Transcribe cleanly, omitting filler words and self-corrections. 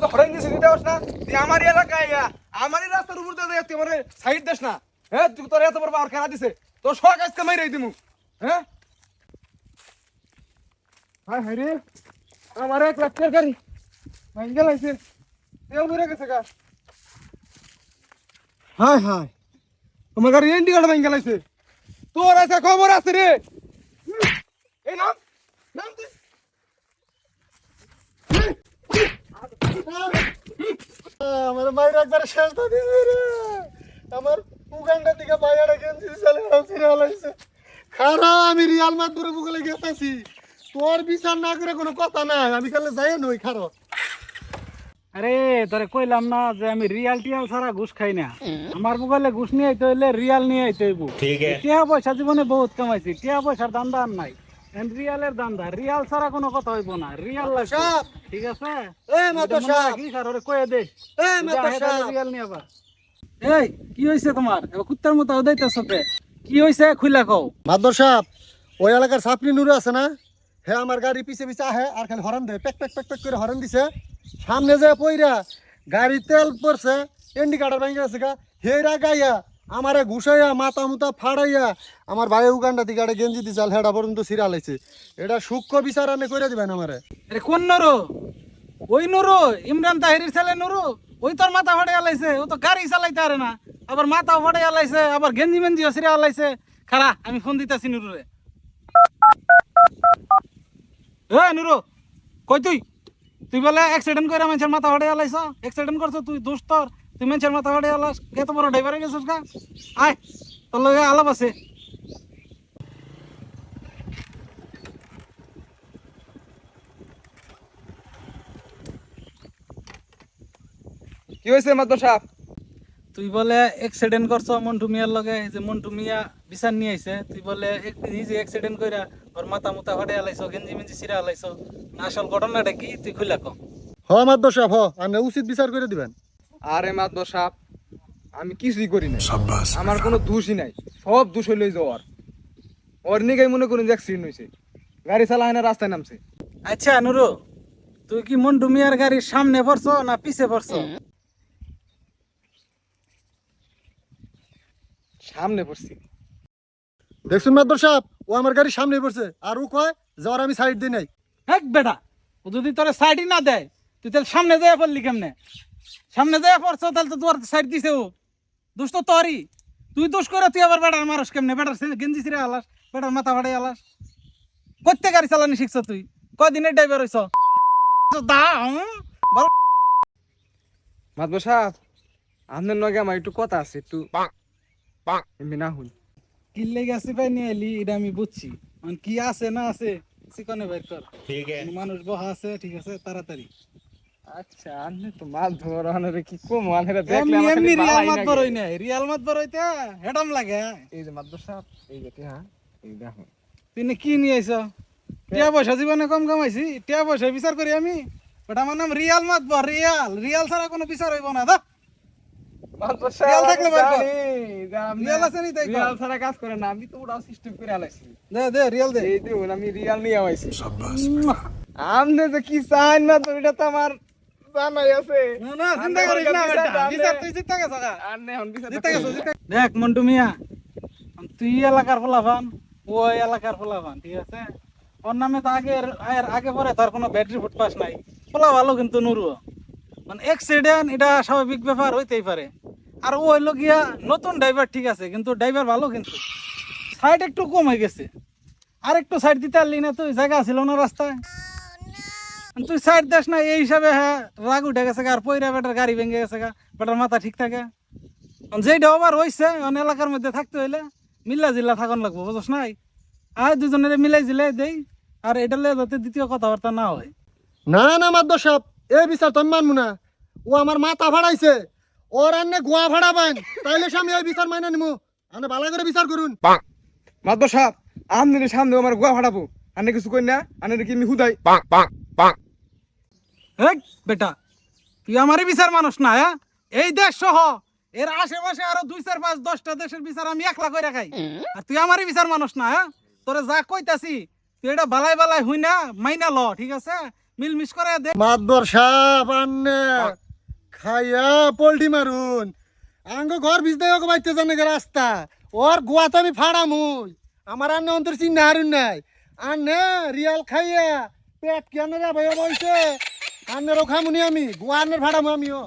তো হরেন দিছিস দেওস না তুই আমার এলাকায় আমারই রাস্তার উপর দিয়ে তুই আমার সাইড দেস না হ্যাঁ তুই তোর এত বড় পাওয়ার খেলা দিছে তোর শখ আজকে মাইরাই দিমু হ্যাঁ হায় হায় রে আমার 1 লাখ টাকা গাড়ি ভাঙ্গা লাইছে তেল ভরে গেছে গা হায় হায় আমার গাড়ি এন্ডি গাড়ি ভাঙ্গা লাইছে তোর আছে খবর আছে রে এই নাম নাম তুই আমার মায়ের একবার শেষ তো দিছে রে আমার উগান্ডা থেকে বাইরে গেঞ্জি চলে ফিরে হলাইছে খারা আমি রিয়াল মাদুরে বুগলে গেতাছি তোর বিচার না করে কোনো কথা না আমি খালি যাই নই খারো আরে তোরে কইলাম না যে আমি রিয়াল টিয়াল ছাড়া ঘুষ খাই না আমার মোবাইলে ঘুষ নিয়ে আইতে হইলে রিয়াল নিয়ে আইতে হইব টিয়া পয়সা জীবনে বহুত কামাইছি টিয়া পয়সার দান্দা আর নাই রিয়ালের দান্দা রিয়াল ছাড়া কোনো কথা হইব না রিয়াল লাগবে ঠিক আছে এ মাদর সাহেব কি স্যার ওরে কয়ে দে এ মাদর সাহেব রিয়াল নিয়ে আবার এই কি হইছে তোমার এবার কুত্তার মতো উদাইতেছো কে কি হইছে খুইলা কও মাদর সাহেব ওই এলাকার সাপনি নুরু আছে না হে আমার গাড়ি পিছে পিছে আহে আর খালি হরন দেয় পেক পেক পেক পেক করে হরন দিছে সামনে যে পইরা গাড়ি তেল পড়ছে ইন্ডিকেটর ভেঙে গেছে গা হেরা গাইয়া আমারে ঘুষাইয়া মাথা মুতা ফাড়াইয়া আমার ভাই উগান্ডা দিকে একটা গেঞ্জি দিছাল হেডা পর্যন্ত সিরা লাইছে এটা সূক্ষ্ম বিচার আনে কইরা দিবেন আমারে আরে কোন নুরু ওই নুরু ইমরান তাহিরের ছেলে নুরু ওই তোর মাথা ফাড়ে আলাইছে ও তো গাড়ি চালাইতে পারে না আবার মাথা ফাড়ে আলাইছে আবার গেঞ্জি মেঞ্জি সিরা আলাইছে খারা আমি ফোন দিতেছি নুরুরে এ নুরু কই তুই তুই বলে অ্যাক্সিডেন্ট করে মানুষের মাথা ফাড়ে আলাইছ অ্যাক্সিডেন্ট করছো তুই দোষ তোর তুই মানুষের মাথা ফাড়ে আলাস এত বড় ড্রাইভারে গেছিস গা আয় তোর লগে আলাপ আছে কি হয়েছে মাদর সাহেব তুই বলে অ্যাক্সিডেন্ট করছো মন্টু মিয়ার লগে এই যে মন্টু মিয়া বিচার নিয়ে আইছে তুই বলে নিজে অ্যাক্সিডেন্ট কইরা ওর মাথা মুতা ফাটে আলাইছো গেঞ্জি মেঞ্জি ছিঁড়া আলাইছো আসল ঘটনাটা কি তুই খুইলা কম হ মাদর সাহেব হ আপনি উচিত বিচার করে দিবেন আরে মাদর সাহেব আমি কিছুই করি না আমার কোনো দোষই নাই সব দোষ হইল যাওয়ার ওর নিগাই মনে করুন যে অ্যাক্সিডেন্ট হয়েছে গাড়ি চালায় না রাস্তায় নামছে আচ্ছা নুরু তুই কি মন্টু মিয়ার গাড়ির সামনে পড়ছো না পিছে পড়ছো সামনে পড়ছি দেখছুন মাদর সাহেব ও আমার গাড়ির সামনে পড়ছে আর ও কয় যাওয়ার আমি সাইড দিই নাই হ্যাঁ বেটা ও যদি তোর সাইডই না দেয় তুই তাহলে সামনে যাইয়া পড়লি কেমনে সামনে যাইয়া পড়ছো তাহলে তো তোর সাইড দিছে ও দোষ তো তোরই তুই দোষ করে তুই আবার বেটার মারস কেমনে বেটার গেঞ্জি ছিঁড়ে আলাস বেটার মাথা ফাড়ে আলাস করতে গাড়ি চালানি শিখছ তুই কদিনের ড্রাইভার হইছ মাদবর সাহেব আপনার লগে আমার একটু কথা আছে একটু এমনি না হই কিল্লে গেছে পাই নিয়ে এলি এটা আমি বুঝছি মানে কি আছে না আছে চিকনে বের কর মানুষ বহা আছে ঠিক আছে তাড়াতাড়ি আচ্ছা আপনি তো মাছ ধরানোর কি কম আনেরা দেখলে এমনি আমার এমনি খালি রিয়াল বালাই মাত লাগে। বড়ই নাই রিয়াল মাত বড়ইতে হেডাম লাগে এই যে মাদবর সাহেব এই যে হ্যাঁ এই দেখো তুই না কি নিয়ে আইছ টিয়া পয়সা জীবনে কম কামাইছি টিয়া পয়সা বিচার করি আমি ওটা আমার নাম রিয়াল মাত বড় রিয়াল রিয়াল ছাড়া কোনো বিচার হইব না দা মাদবর রিয়াল সাহেব থাকলে বের কর। জানি রিয়াল আছে নি তাই কর। রিয়াল ছাড়া কাজ করে না আমি তো ওটা সিস্টেম করে আলাইছি দে দে রিয়াল দে এই দেখুন আমি রিয়াল নিয়ে আইছি আমনে যে কি চান না তো এটা তো আমার জানাই আছে না না চিন্তা করিস না বেটা বিচার তুই জিততে গেছ গা আর নে হন বিচার জিততে গেছ দেখ মন্টু মিয়া তুই এলাকার ফলাফান ওই এলাকার ফলাফান ঠিক আছে ওর নামে তো আগে পরে তার কোনো ব্যাটারি ফুট পাস নাই ফলা ভালো কিন্তু নুরু মানে অ্যাক্সিডেন্ট এটা স্বাভাবিক ব্যাপার হইতেই পারে আর ও হইলো গিয়া নতুন ড্রাইভার ঠিক আছে কিন্তু ড্রাইভার ভালো কিন্তু সাইড একটু কম হয়ে গেছে আর একটু সাইড দিতে পারলি না তুই জায়গা ছিল না রাস্তায় তুই সাইড দেস না এই হিসাবে হ্যাঁ রাগ উঠে গেছে গা, আর পয়রা বেটার গাড়ি ভেঙে গেছে গা, বেটার মাথা ঠিক থাকে যেইটা আবার হয়েছে এলাকার মধ্যে থাকতে হইলে মিল্লা জিল্লা থাকুন লাগবো বুঝছ নাই আর দুজনের মিলাই জিলাই দেই আর এটা যাতে দ্বিতীয় কথাবার্তা না হয় না না মাদর সাহেব এই বিচার তো আমি মানবো না ও আমার মাথা ফাড়াইছে ওর আন্নে গোয়া ফাড়াবেন তাইলে আমি এই বিচার মাইনা নিমু আনে ভালো করে বিচার করুন মাদবর সাহেব আমনে সামনে আমার গুয়া ফাটাবো আনে কিছু কই না আনে কি আমি হুদাই এই বেটা তুই আমারই বিচার মানুষ না হ্যাঁ এই দেশ সহ এর আশেপাশে আরো 2 4 5 10টা দেশের বিচার আমি একলা কইরা খাই আর তুই আমারই বিচার মানুষ না হ্যাঁ তোরে যা কইতাছি তুই এটা বালাই বালাই হই না মাইনা ল ঠিক আছে মিলমিশ করে দে। মাতবর সাপ আন্নে খাইয়া পোল্ট্রি মারুন আঙ্গ ঘর ভিজতে হোক বাইতে জানে রাস্তা ওর গোয়া তো আমি ফাড়ামুই আমার আন্নে অন্তর চিন্তা হারুন নাই আন্নে রিয়াল খাইয়া পেট কেন রে ভাইয়া বলছে আন্নেরও খামুনি আমি গোয়া আন্নের ফাড়ামু আমিও